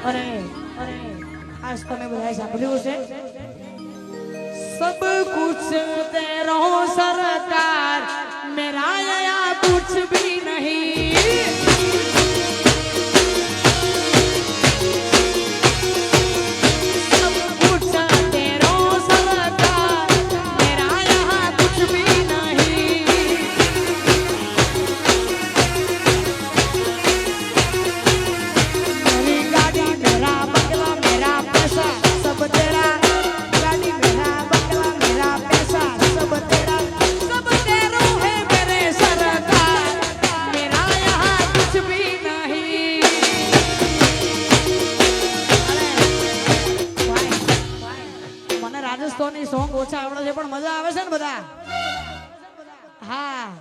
अरे अरे आज તમે બધાએ સાંભળ્યું છે सब कुछ तेरो सरकार मेरा या कुछ भी नहीं રાજસ્થાની સોંગ ઓછા આવડે છે પણ મજા આવે છે ને બધા હા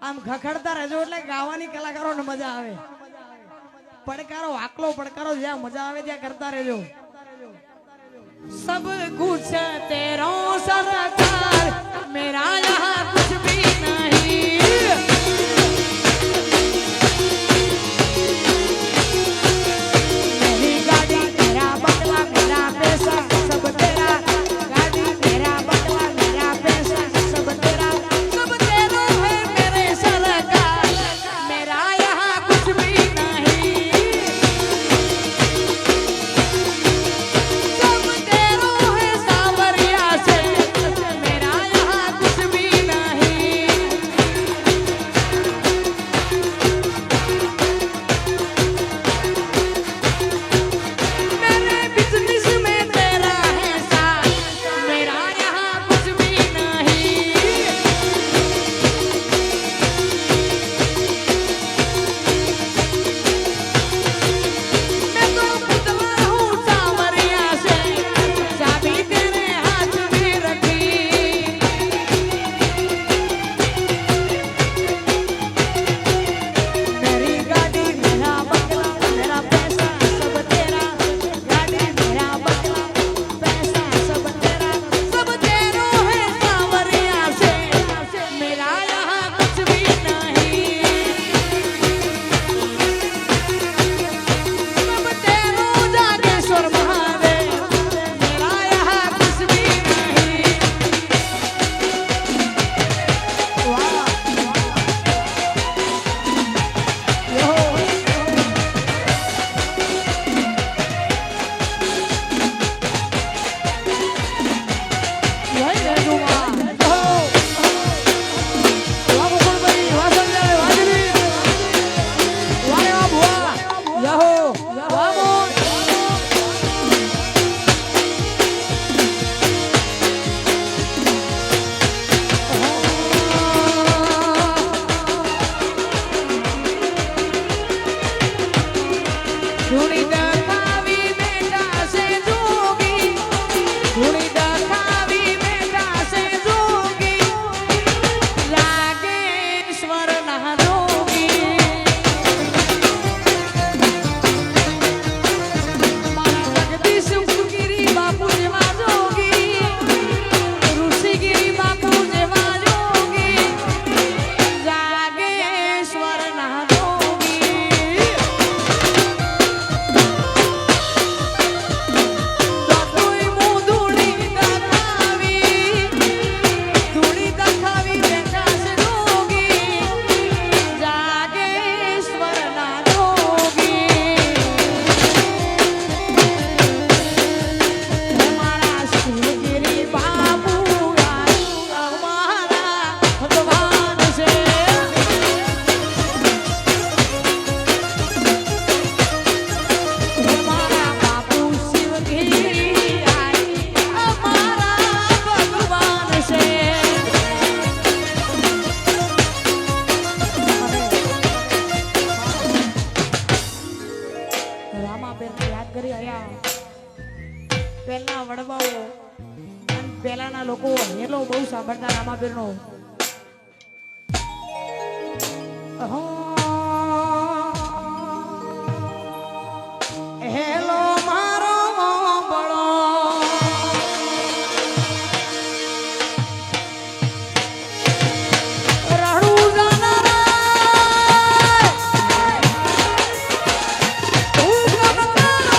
આમ ખખડતા રહેજો એટલે ગાવાની કલાકારોને મજા આવે પડકારો આકલો પડકારો જ્યાં મજા આવે ત્યાં કરતા રહેજો सब कुछ तेरो सरकार मेरा यहाँ कुछ भी नहीं मेरी गाड़ी मेरा बंगला मेरा पैसा सब तेरा गाड़ी मेरा बंगला मेरा पैसा सब तेरा सब तेरा है मेरे सरकार मेरा यहाँ कुछ भी नहीं सब तेरा है सावरिया से मेरा यहाँ कुछ भी नहीं मेरे बिजनेस में तेरा है साथ मेरा यहाँ कुछ भी नहीं मैं तो पुतला हूँ सावरिया से चाबी तेरे हाथ में रखी मेरी गाड़ी मेरा बंगला मेरा पैसा सब तेरा गाड़ी मेरा बंगला पैसा सब तेरा सब तेरा है सावरिया से मेरा यहाँ कुछ भी नहीं सब तेरा जागेश्वर महादेव मेरा यहाँ कुछ भी नहीं वाह यो यही रहूँगा वाह गोकुल भाई वाह संजय वाह दिलीप वाह रे वाह बुआ यहो वाह मोहन ધૂણી દખાવી બેટા સે જોગી ધૂણી દખાવી બેટા સે જોગી રાગેશ્વર ના જોગી મારા જગદીશ ગિરી બાપુ જેવા જોગી ઋષિગીરી બાપુ જેવા જોગી રાગેશ્વર ના જોગી તોય હું ધૂણી દખાવી બેટા સે જોગી જાગેશ્વર ના જોગી મારા શિવગીરી બાપુ અમારા ભગવાન છે મારા બાપુ શિવગીરી અમારા ભગવાન છે રામાબેન યાદ કરી આયા પહેલા વડવાઓ અને પહેલાના લોકો હેલો બહુ સાંભળતા રામાબેન નો હેલો મારો બળો રડું જાનારા તું કબતા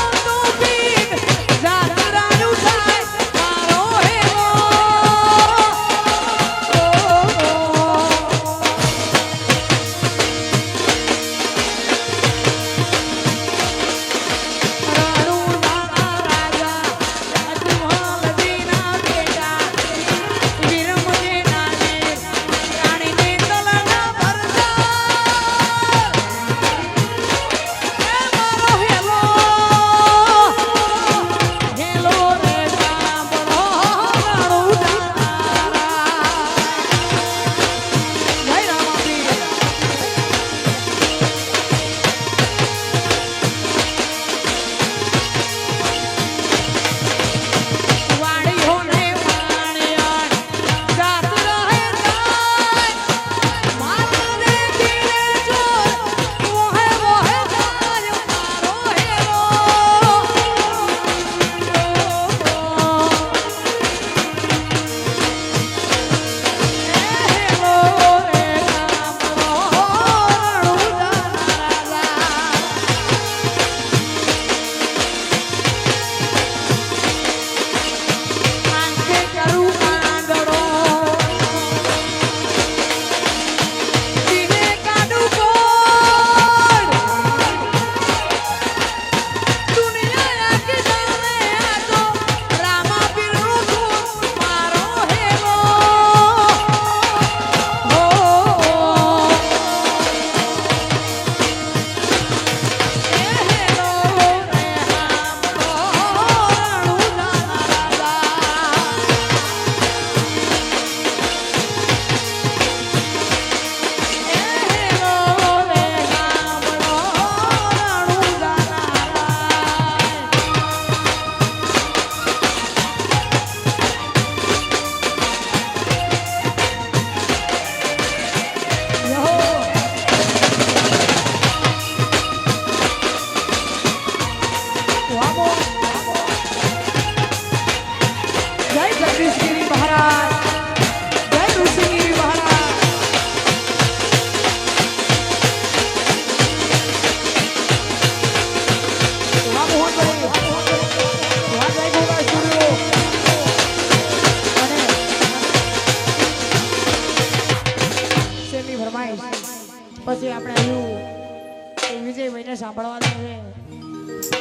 પછી આપણે આવ્યું વિજયભાઈને સાંભળવાના છે,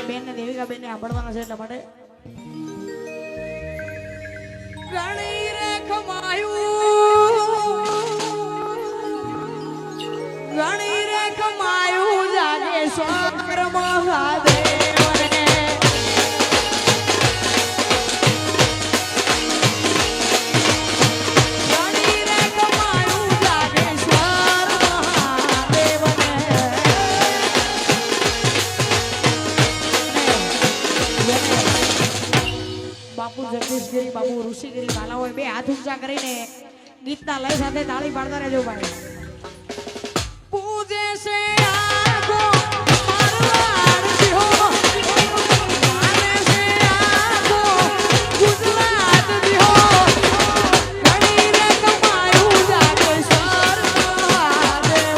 બેન ને દેવિકા બેન ને સાંભળવાના છે, એટલા માટે ઘણી રે કમાયું જાગે શંકર મહાદેવ જગદીશગીરી બાપુ ઋષિગીરી કાલા હોય બે હાથ ઊંચા કરીને ગીતના લય સાથે તાળી પાડતા રહેજો ભાઈ. પૂજે છે આખો મારવાડ જીહો માને છે આખો ગુજરાત જીહો ઘણી રે કમાયું જાગે સર મહાદેવ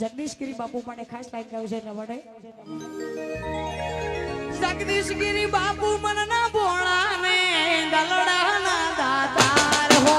જગદીશગીરી બાપુ માટે ખાસ લાઈન ગાયું છે એટલા માટે જગદીશગીરી બાપુ મનના ભોળા ને દલડાના દાતાર હો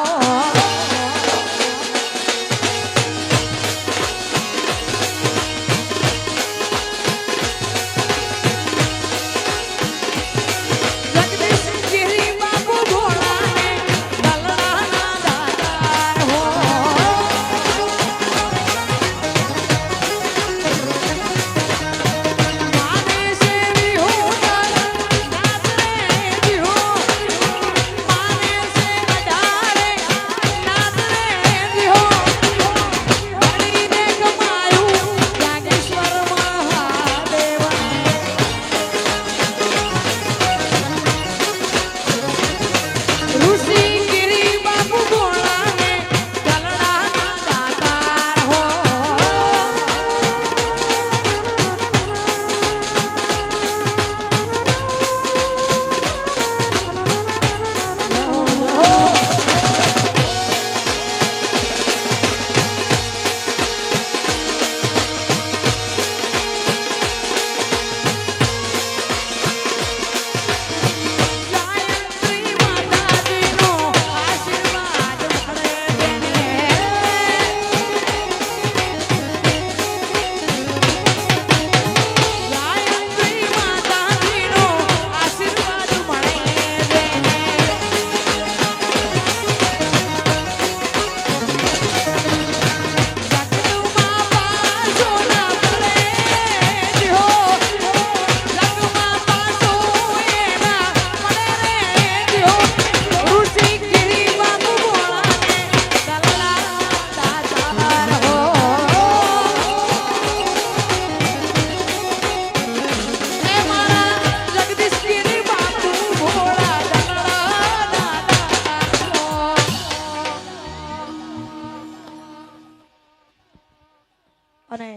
અને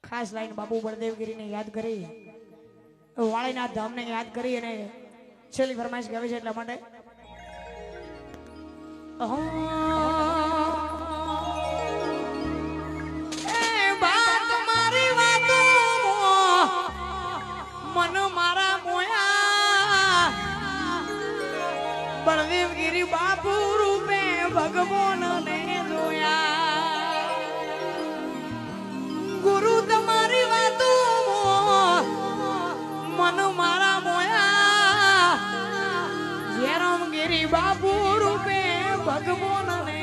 ખાસ લાઈન બાપુ બળદેવગીરીને યાદ કરી વાળીનાથ ધામને યાદ કરી અને છેલ્લી ફરમાઈશ ગાવી છે એટલા માટે મન મારા મોયા બળદેવગીરી બાપુ રૂપે ભગવાન ને જોયા ગુરુ તમારી વાતો મન મારા મોયા જયરામગીરી બાપુ રૂપે ભગવાન ને